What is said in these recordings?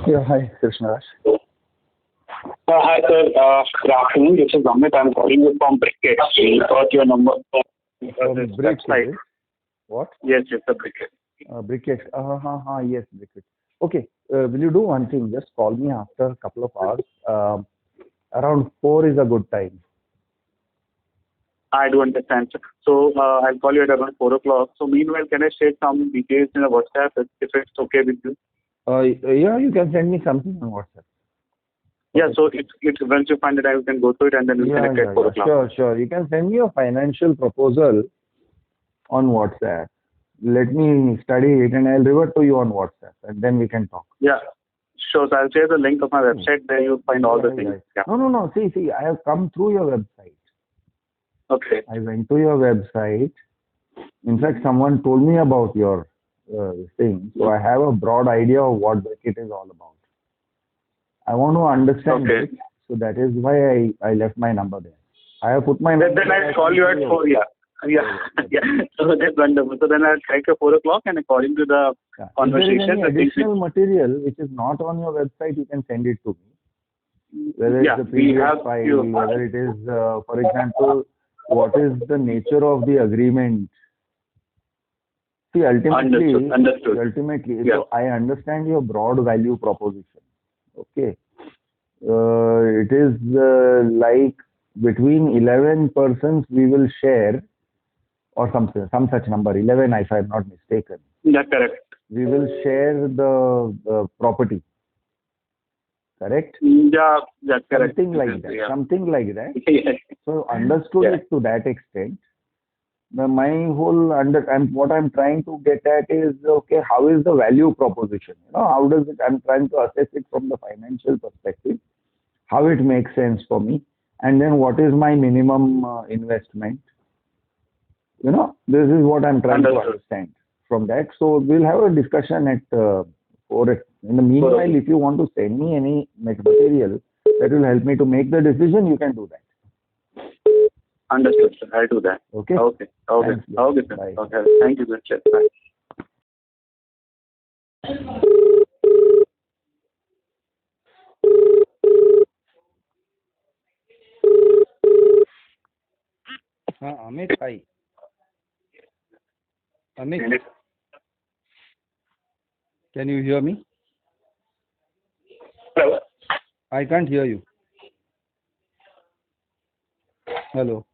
Yeah, hi, Krishnaraj. Hi, sir. Good afternoon. This is Amit. I'm calling you from Brik Itt. We got your number from this Brik website. Itt. What? Yes, it's a Brik Itt. Brik Itt. Yes, Brik Itt. Okay, will you do one thing? Just call me after a couple of hours. Around 4 is a good time. I do understand, sir. So I'll call you at around 4 o'clock. So meanwhile, can I share some details in a WhatsApp if it's okay with you? Yeah, you can send me something on WhatsApp. Yeah, so it's once you find it, I can go through it and then we'll connect at 4 o'clock. Sure. You can send me a financial proposal on WhatsApp. Let me study it and I'll revert to you on WhatsApp and then we can talk. Yeah, sure. So I'll share the link of my website. There you'll find all the things. Right. Yeah. No. See, I have come through your website. Okay. I went to your website. In fact, someone told me about your thing. So I have a broad idea of what Brik Itt is all about. I want to understand it. So that is why I left my number there. I have put my number. Then I'll call you at 4. Yeah. So that's wonderful. So then I'll connect at 4 o'clock and according to the conversation. If there is any additional material which is not on your website, you can send it to me. Whether it's a PDF file, whether it is, for example, what is the nature of the agreement? See, ultimately, so I understand your broad value proposition. Okay. It is like between 11 persons we will share, or some such number, 11 if I am not mistaken. That's correct. We will share the property. Correct? Yeah, that's correct. Something like that. Yeah. Something like that. Yes. So understood it to that extent. My whole what I'm trying to get at is, okay, how is the value proposition? How does it? I'm trying to assess it from the financial perspective, how it makes sense for me, and then what is my minimum investment? This is what I'm trying to understand from that. So we'll have a discussion at 4. In the meanwhile, if you want to send me any material that will help me to make the decision, you can do that. Understood, sir. I'll do that. Okay. Thanks, sir. Bye. Okay. Thank you, sir. Bye. Amit, hi. Amit, can you hear me? Hello. I can't hear you. Hello.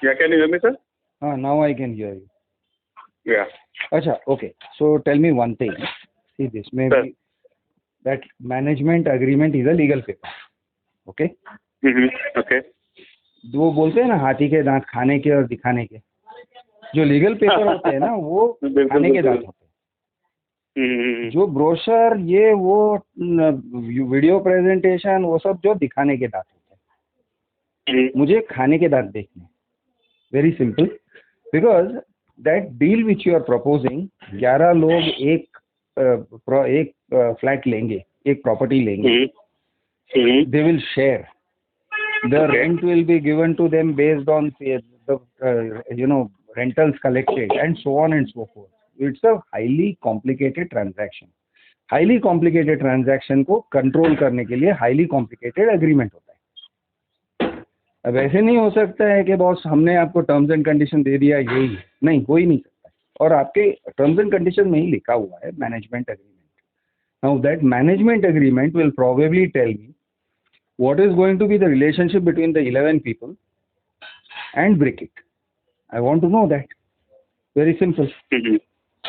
Yeah, can you hear me, sir? Now I can hear you. Yeah. Okay. So tell me one thing. See, this may be that management agreement is a legal paper. Okay? Okay. वो बोलते हैं ना हाथी के दांत खाने के और दिखाने के, जो लीगल पेपर होते हैं ना वो खाने के दांत होते हैं, जो ब्रोशर ये वो वीडियो प्रेजेंटेशन वो सब जो दिखाने के दांत होते हैं. मुझे खाने के दांत देखने. Very simple, because that deal which you are proposing, 11 लोग एक फ्लैट लेंगे, एक प्रॉपर्टी लेंगे, they will share. The rent will be given to them based on the rentals collected and so on and so forth. It's a highly complicated transaction. Highly complicated transaction को control करने के लिए highly complicated agreement होता है. अब ऐसे नहीं हो सकता है कि बॉस हमने आपको terms and condition दे दिया, यही नहीं, हो ही नहीं सकता. और आपके terms and condition में ही लिखा हुआ है management agreement. Now that management agreement will probably tell me what is going to be the relationship between the 11 people and Brik Itt. I want to know that. Very simple.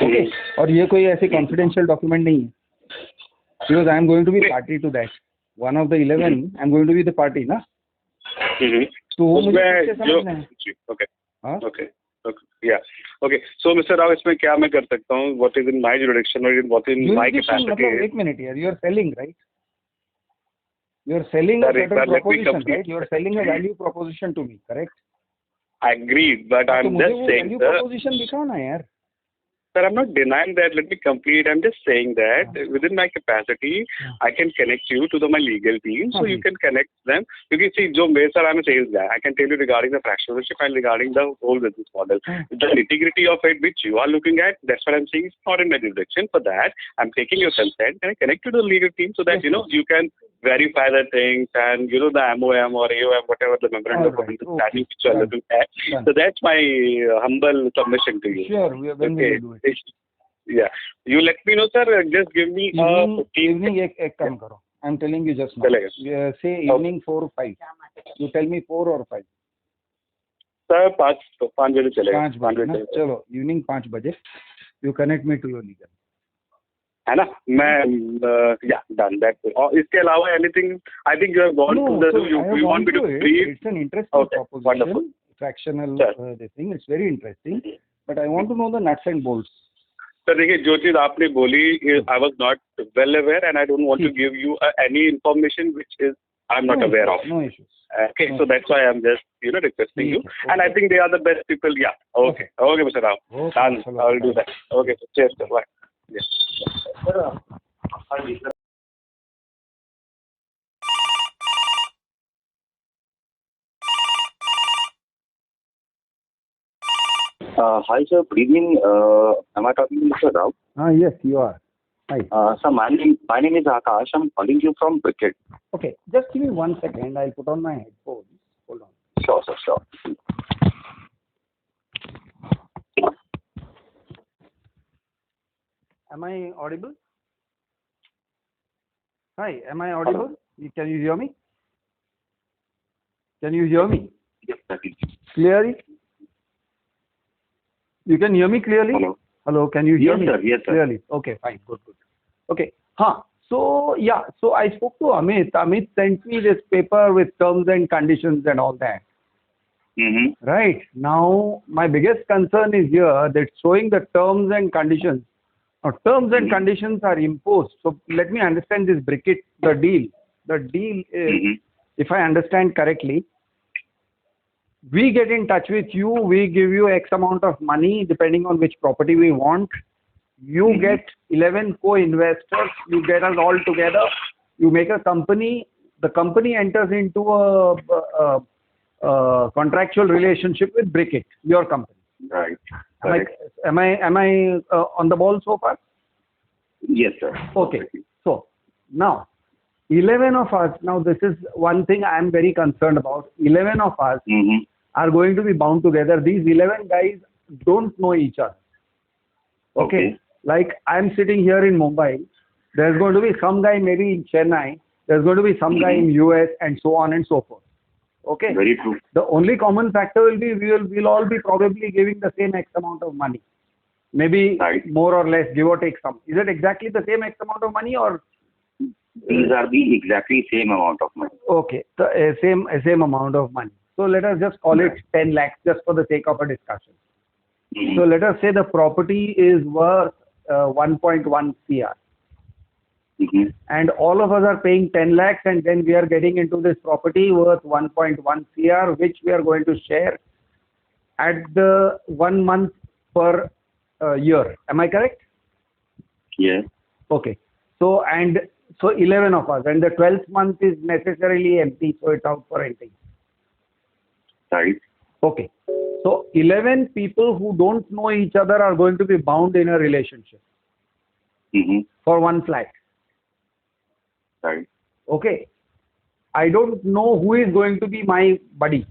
Okay. और ये कोई ऐसे confidential document नहीं है. Because I am going to be party to that. One of the 11, I am going to be the party, ना? तो वो मुझे कैसे समझना है? Okay. Yeah. Okay. So, Mr. Rao, इसमें क्या मैं कर सकता हूँ? What is in my jurisdiction or what in my capacity? मतलब एक मिनट यार, you are selling, right? You are selling a certain proposition, right? You are selling a value proposition to me, correct? I agree, but I'm just saying, value proposition दिखाओ ना यार. Sir, I'm not denying that. Let me complete. I'm just saying that within my capacity, I can connect you to my legal team, so you can connect them. You can see, sir, I'm a sales guy. I can tell you regarding the fractionalship and regarding the whole business model. The nitty-gritty of it, which you are looking at, that's what I'm saying. It's not in my direction. For that, I'm taking your consent and I connect you to the legal team so that, you can verify the things and, the MOM or AOM, whatever the memorandum of understanding which you are looking at. So that's my humble submission to you. Sure, when will you do it? Yeah. You let me know, sir. Just give me evening ek kam karo. I'm telling you just now. Say evening 4 or 5. You tell me 4 or 5. Sir, 5 बजे चलेगा. 5 बजे. चलो, evening 5 बजे. You connect me to your legal. है ना? मैं done that. और इसके अलावा anything? I think you have gone to the. You want me to brief? It's an interesting proposition. Wonderful. Fractional this thing. It's very interesting. But I want to know the nuts and bolts. Sir देखिए जो चीज आपने बोली, I was not well aware and I don't want to give you any information which is I'm not aware of. No issues. Okay, so that's why I'm just requesting you, and I think they are the best people. Yeah. Okay, Mr. Rao. I'll do that. Okay, cheers, sir. Bye. Yeah. Hi, sir. Good evening. Am I talking to Mr. Rao? Yes, you are. Hi. Sir, my name is Akash. I'm calling you from Brik Itt. Okay, just give me 1 second. I'll put on my headphones. Hold on. Sure, sir. Sure. Am I audible? Hi, am I audible? Can you hear me? Can you hear me? Yes, sir. Clearly? You can hear me clearly? Hello, can you hear me? Yes, sir. Clearly. Okay, fine. Good. Okay. So I spoke to Amit. Amit sent me this paper with terms and conditions and all that. Mm-hmm. Right. Now, my biggest concern is here that showing the terms and conditions. Now, terms and conditions are imposed. So let me understand this Brik Itt, the deal. The deal is, if I understand correctly, we get in touch with you, we give you X amount of money depending on which property we want. You get 11 co-investors, you get us all together, you make a company, the company enters into a contractual relationship with Brik Itt, your company. Right. Am I on the ball so far? Yes, sir. Okay. So now 11 of us, now this is one thing I am very concerned about. 11 of us are going to be bound together. These 11 guys don't know each other. Okay. Like I'm sitting here in Mumbai. There's going to be some guy maybe in Chennai. There's going to be some guy in US and so on and so forth. Okay. Very true. The only common factor will be we'll all be probably giving the same X amount of money. Maybe more or less, give or take some. Is it exactly the same X amount of money or? These are the exactly same amount of money. Okay. The same amount of money. So let us just call it 10 lakhs just for the sake of a discussion. So let us say the property is worth 1.1 CR. And all of us are paying 10 lakhs and then we are getting into this property worth 1.1 CR, which we are going to share at the 1 month per year. Am I correct? Yes. Okay. So 11 of us, and the 12th month is necessarily empty, so it's out for renting. Right. Okay. So 11 people who don't know each other are going to be bound in a relationship for one flat. Right. Okay. I don't know who is going to be my buddy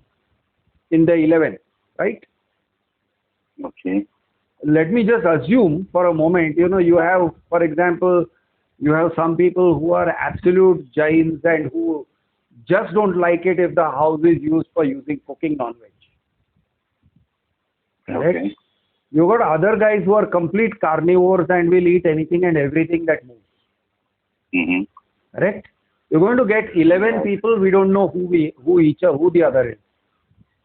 in the 11, right? Okay. Let me just assume for a moment, you have, for example, you have some people who are absolute giants and who just don't like it if the house is used for cooking non-veg. Correct? Okay. You got other guys who are complete carnivores and will eat anything and everything that moves. Correct? You're going to get 11 people, we don't know who the other is.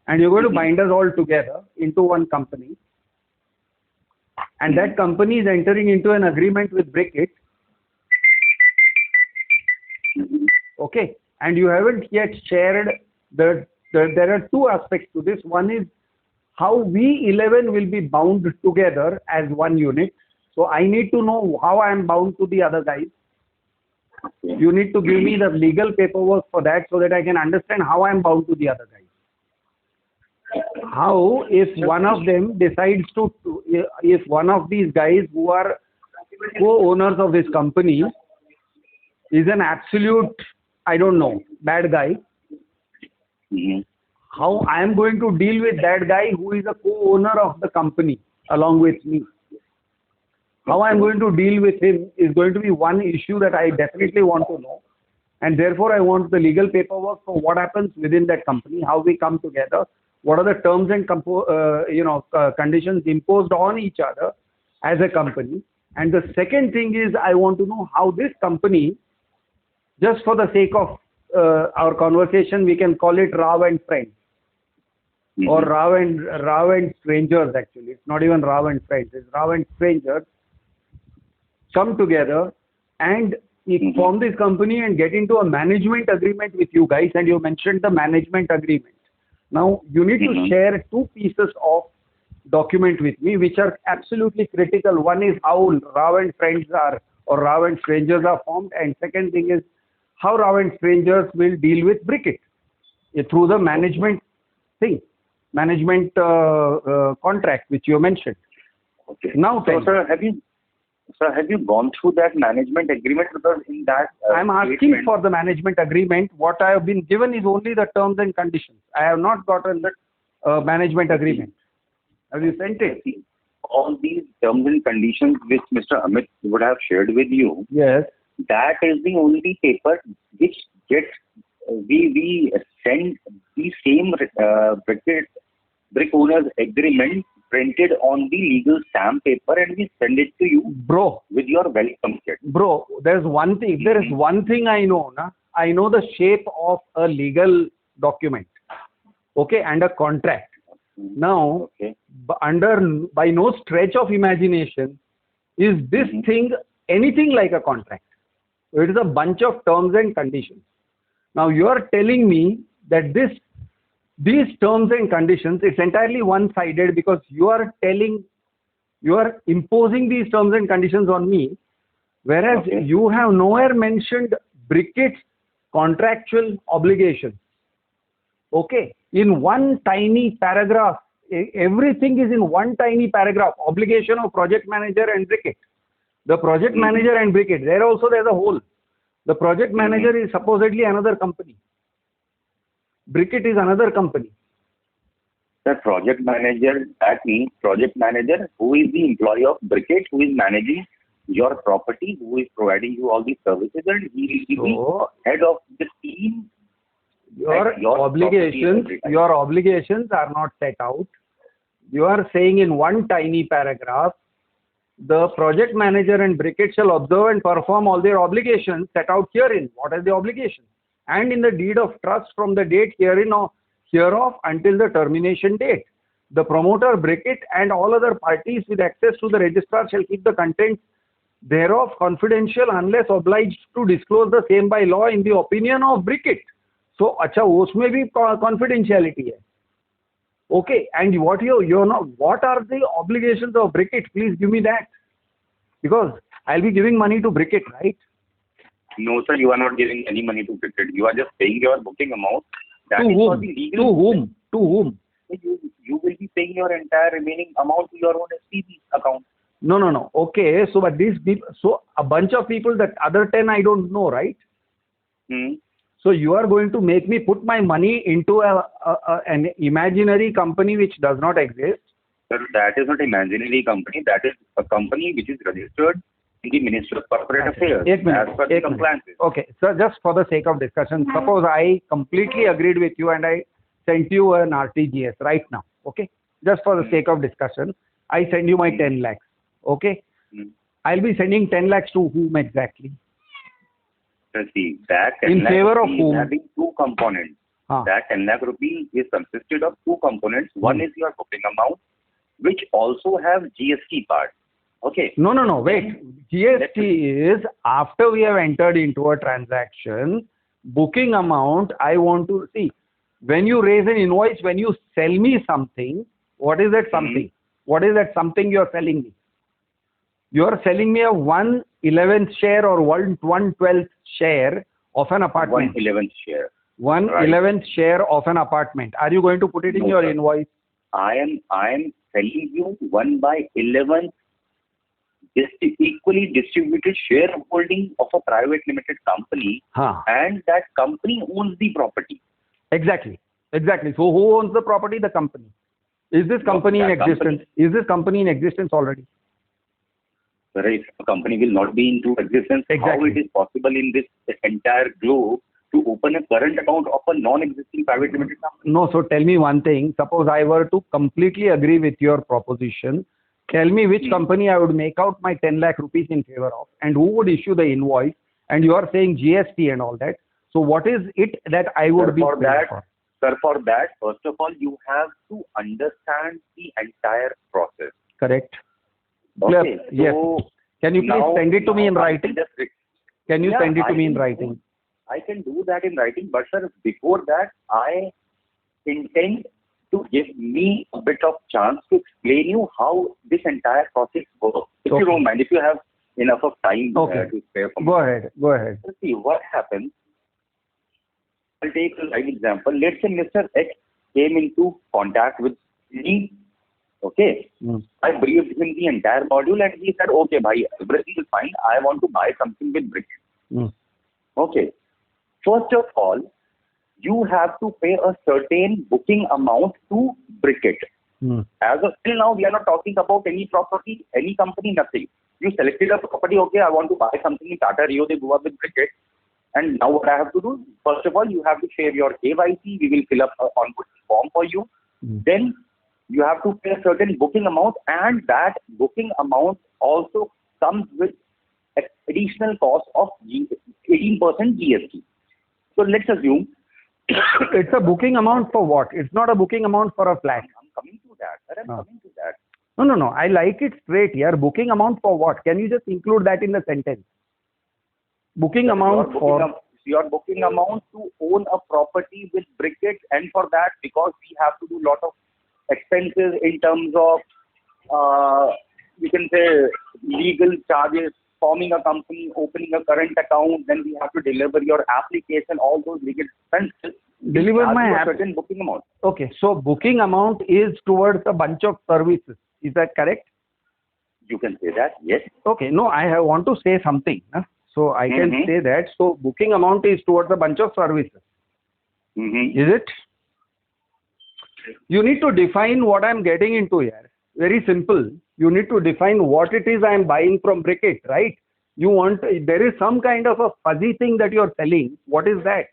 And you're going to bind us all together into one company. And that company is entering into an agreement with Brik Itt. Okay. And you haven't yet shared there are two aspects to this. One is how we 11 will be bound together as one unit. So I need to know how I am bound to the other guys. You need to give me the legal paperwork for that so that I can understand how I am bound to the other guys. How if one of them decides to, if one of these guys who are co-owners of this company is an absolute, I don't know, bad guy, how I am going to deal with that guy who is a co-owner of the company along with me. How I am going to deal with him is going to be one issue that I definitely want to know. And therefore, I want the legal paperwork for what happens within that company, how we come together, what are the terms and conditions imposed on each other as a company. And the second thing is I want to know how this company, just for the sake of our conversation, we can call it Rao and friends. Or Rao and strangers actually. It's not even Rao and friends, it's Rao and strangers. Come together and form this company and get into a management agreement with you guys, and you mentioned the management agreement. Now you need to share two pieces of document with me which are absolutely critical. One is how Rao and friends are, or Rao and strangers are formed, and second thing is how Rao and strangers will deal with Brik Itt through the management thing, management contract which you mentioned. Okay. Now so sir, have you gone through that management agreement? Because in that I'm asking for the management agreement. What I have been given is only the terms and conditions. I have not gotten the management agreement. Have you sent it? All these terms and conditions which Mr. Amit would have shared with you, yes, that is the only paper which gets we send the same brick owners agreement printed on the legal stamp paper, and we send it to you, bro, with your welcome kit. Bro, there's one thing. There is one thing I know. I know the shape of a legal document, okay, and a contract. Now, by no stretch of imagination is this thing anything like a contract. It is a bunch of terms and conditions. Now you are telling me that these terms and conditions, it's entirely one-sided, because you are imposing these terms and conditions on me, whereas you have nowhere mentioned Brik Itt's contractual obligations. Okay, in one tiny paragraph, everything is in one tiny paragraph. Obligation of project manager and Brik Itt. The project manager and Brik Itt, there's a hole. The project manager is supposedly another company. Brik Itt is another company. The project manager, that means project manager who is the employee of Brik Itt, who is managing your property, who is providing you all these services, and he is the head of the team. Your obligations are not set out. You are saying in one tiny paragraph, the project manager and Brik Itt shall observe and perform all their obligations set out herein. What are the obligations? And in the deed of trust from the date herein or hereof until the termination date. The promoter, Brik Itt, and all other parties with access to the registrar shall keep the contents thereof confidential unless obliged to disclose the same by law in the opinion of Brik Itt. So, अच्छा उसमें भी confidentiality है. Okay, and what are the obligations of Brik Itt? Please give me that, because I'll be giving money to Brik Itt, right? No, sir, you are not giving any money to Brik Itt. You are just paying your booking amount. To whom? To whom? You will be paying your entire remaining amount to your own SPV account. No. Okay, so but these people, so a bunch of people, that other 10 I don't know, right? So you are going to make me put my money into an imaginary company which does not exist? Sir, that is not an imaginary company. That is a company which is registered in the Ministry of Corporate Affairs as per the compliances. Okay, so just for the sake of discussion, suppose I completely agreed with you and I sent you an RTGS right now. Okay, just for the sake of discussion, I send you my 10 lakhs. Okay, I'll be sending 10 lakhs to whom exactly? See, that 10 in favor of whom? Having two components. That 10 lakh rupee is consisted of two components. One is your booking amount, which also have GST part. Okay. No. Wait. GST is after we have entered into a transaction. Booking amount, I want to see. When you raise an invoice, when you sell me something, What is that something? What is that something you are selling me? You are selling me a 1/11th share or 1/12th share of an apartment. 1/11th share. 1/11th share of an apartment. Are you going to put it in your invoice? I am telling you 1/11th equally distributed shareholding of a private limited company, and that company owns the property. Exactly. So who owns the property? The company. Is this company in existence? Is this company in existence already? Right. A company will not be into existence. Exactly. How it is possible in this entire globe to open a current account of a non-existing private limited company? No. So tell me one thing. Suppose I were to completely agree with your proposition. Tell me which company I would make out my 10 lakh rupees in favor of, and who would issue the invoice. And you are saying GST and all that. So what is it that I would be paying for? Sir, for that, first of all, you have to understand the entire process. Correct. Okay. Yes. So can you please send it to me in writing? Can you send it to me in writing? I can do that in writing, but sir, before that, I intend to give me a bit of chance to explain you how this entire process works. If you don't mind, if you have enough of time to spare for me. Go ahead. Let's see what happens. I'll take a live example. Let's say Mr. X came into contact with me. Okay. I briefed him the entire module and he said, okay, bhai, everything is fine. I want to buy something with Brik Itt. Okay. First of all, you have to pay a certain booking amount to Brik Itt. As of till now, we are not talking about any property, any company, nothing. You selected a property, okay, I want to buy something in Tata Rio de Goa with Brik Itt. And now what I have to do? First of all, you have to share your KYC. We will fill up an onboarding form for you. Then you have to pay a certain booking amount, and that booking amount also comes with additional cost of 18% GST. So let's assume it's a booking amount for what? It's not a booking amount for a flat. I'm coming to that. Sir, I'm coming to that. No. I like it straight here. Booking amount for what? Can you just include that in the sentence? Booking amount for your booking amount to own a property with Brik Itt, and for that, because we have to do a lot of expenses in terms of you can say legal charges, forming a company, opening a current account, then we have to deliver your application, all those legal expenses. Deliver my certain booking amount. Okay, so booking amount is towards a bunch of services. Is that correct? You can say that, yes. Okay, no, I want to say something. So I can say that. So booking amount is towards a bunch of services. Is it? You need to define what I'm getting into here. Very simple. You need to define what it is I'm buying from Brik Itt, right? There is some kind of a fuzzy thing that you're selling. What is that?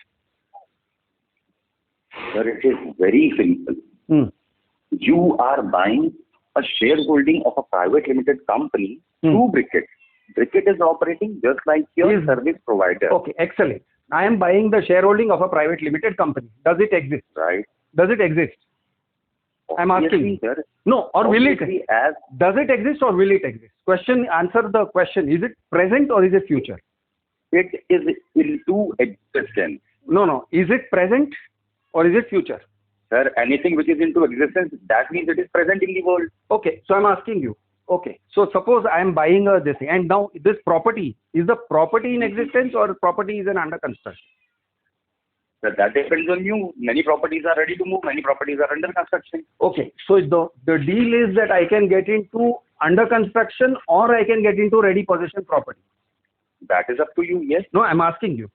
Sir, it is very simple. You are buying a shareholding of a private limited company through Brik Itt. Brik Itt is operating just like your service provider. Okay, excellent. I am buying the shareholding of a private limited company. Does it exist? Right. Does it exist? I'm asking. Sir. No, or will it? Does it exist or will it exist? Answer the question. Is it present or is it future? It is into existence. No. Is it present or is it future? Sir, anything which is into existence, that means it is present in the world. Okay, so I'm asking you. Okay, so suppose I am buying this thing, and now this property, is the property in existence or property is under construction? Sir, that depends on you. Many properties are ready to move, many properties are under construction. Okay, so the deal is that I can get into under construction or I can get into ready possession property. That is up to you, yes. No, I'm asking you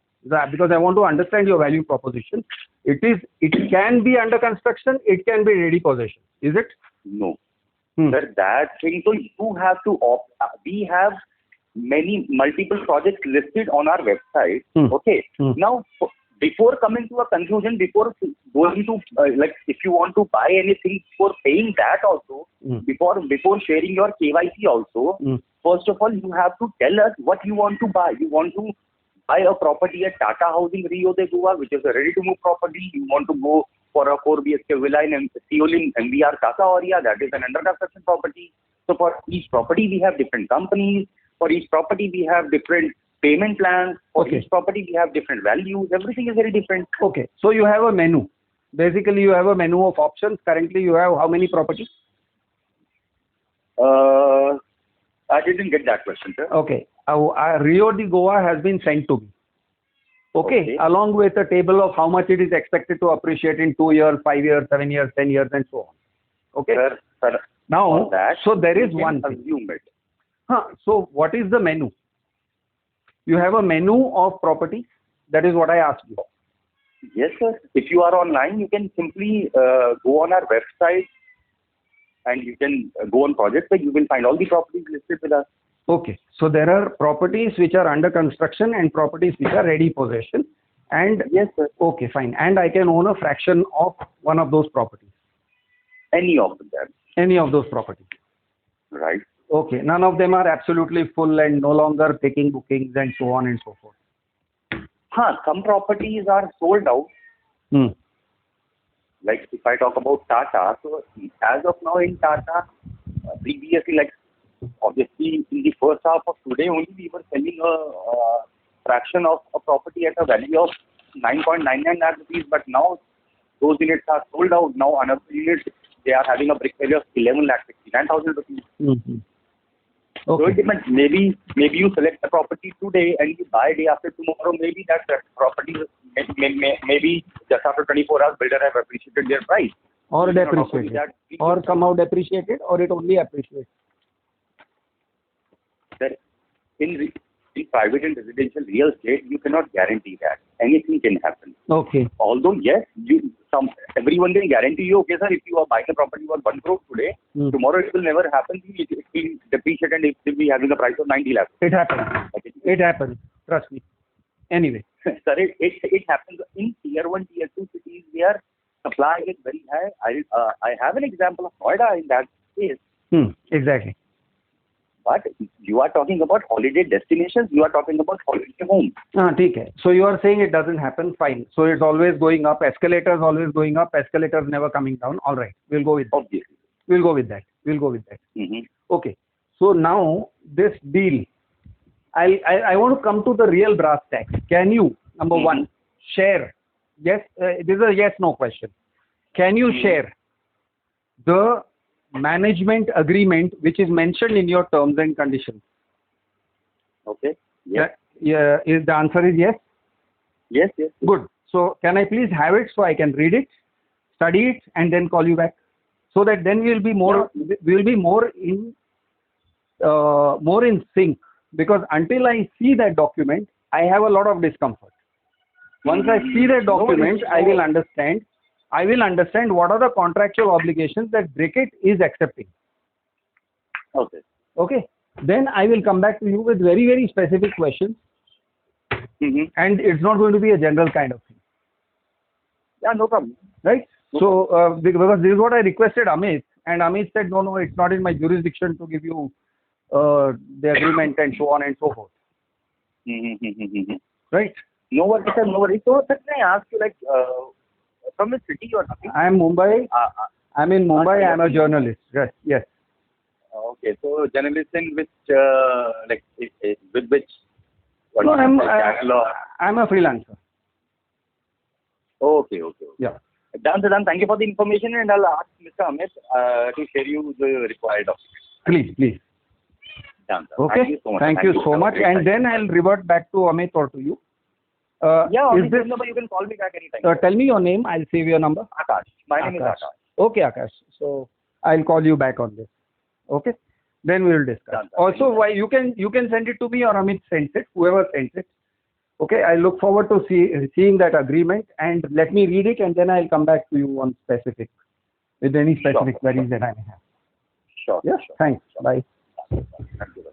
because I want to understand your value proposition. It can be under construction, it can be ready possession. Is it? No. Sir, that thing, so you have to opt. We have multiple projects listed on our website. Okay. Now, before coming to a conclusion, before going to if you want to buy anything, before paying that also, before sharing your KYC also, first of all, you have to tell us what you want to buy. You want to buy a property at Tata Housing Rio de Goa, which is a ready-to-move property. You want to go for a 4 BHK villa in Seoul in MBR Tata area, that is an under construction property. So for each property, we have different companies. For each property, we have different payment plans. For each property, we have different values. Everything is very different. Okay. So you have a menu. Basically, you have a menu of options. Currently, you have how many properties? I didn't get that question, sir. Okay. Rio de Goa has been sent to me. Okay. Along with a table of how much it is expected to appreciate in 2 years, 5 years, 7 years, 10 years, and so on. Okay. Sir, now, that, so there is one thing. Assume it. So what is the menu? You have a menu of properties. That is what I asked you. Yes, sir. If you are online, you can simply go on our website and you can go on projects where you will find all the properties listed with us. Okay. So there are properties which are under construction and properties which are ready possession. And yes, sir. Okay, fine. And I can own a fraction of one of those properties. Any of them. Any of those properties. Right. Okay. None of them are absolutely full and no longer taking bookings and so on and so forth. Some properties are sold out. Like if I talk about Tata, so as of now in Tata, previously, like obviously in the first half of today only we were selling a fraction of a property at a value of 9.99 lakh rupees, but now those units are sold out. Now another unit, they are having a brick value of 11 lakh 69,000 rupees. Okay. So it depends. Maybe you select the property today and you buy day after tomorrow. Maybe that property maybe just after 24 hours builder have appreciated their price. Or depreciated. Or somehow depreciated, or it only appreciates. In private and residential real estate, you cannot guarantee that. Anything can happen. Okay. Although yes, everyone can guarantee you, okay sir, if you are buying a property for 1 crore today, tomorrow it will never happen. It will depreciate and it will be having a price of 90 lakhs. It happens. It happens. Trust me. Anyway. Sir, it happens in tier 1, tier 2 cities where supply is very high. I have an example of Noida in that case. Exactly. But you are talking about holiday destinations, you are talking about holiday homes. Okay. So you are saying it doesn't happen, fine. So it's always going up, escalators always going up, escalators never coming down. All right, we'll go with that. Obviously. We'll go with that. Okay. So now this deal, I want to come to the real brass tacks. Can you, number one, share? Yes, this is a yes/no question. Can you share the management agreement which is mentioned in your terms and conditions? Okay. Yes. Is the answer is yes? Yes. Good. So can I please have it so I can read it, study it, and then call you back, so that then we'll be more in sync. Because until I see that document, I have a lot of discomfort. Once I see that document, I will understand what are the contractual obligations that Brik Itt is accepting. Okay. Then I will come back to you with very, very specific questions. And it's not going to be a general kind of thing. Yeah, no problem. Right? So, because this is what I requested Amit, and Amit said, no, it's not in my jurisdiction to give you the agreement and so on and so forth. Right? No worries, sir, no worries. So, sir, can I ask you, like, from the city or something? I am Mumbai. I'm in Mumbai. I'm a journalist. Yes. Okay. So, journalist in which, with which? No, I'm a freelancer. Okay. Yeah. Done. Thank you for the information, and I'll ask Mr. Amit to share you the required documents. Please. Done, sir. Okay. Thank you so much. And then I'll revert back to Amit or to you. On this number you can call me back anytime. Tell me your name. I'll save your number. Akash. My name is Akash. Okay, Akash. So I'll call you back on this. Okay. Then we will discuss. Done, also, why you can send it to me or Amit sends it. Whoever sends it. Okay. I look forward to seeing that agreement, and let me read it, and then I'll come back to you on specific with any specific queries that I may have. Sure. Yes. Thanks. Bye. Thank you.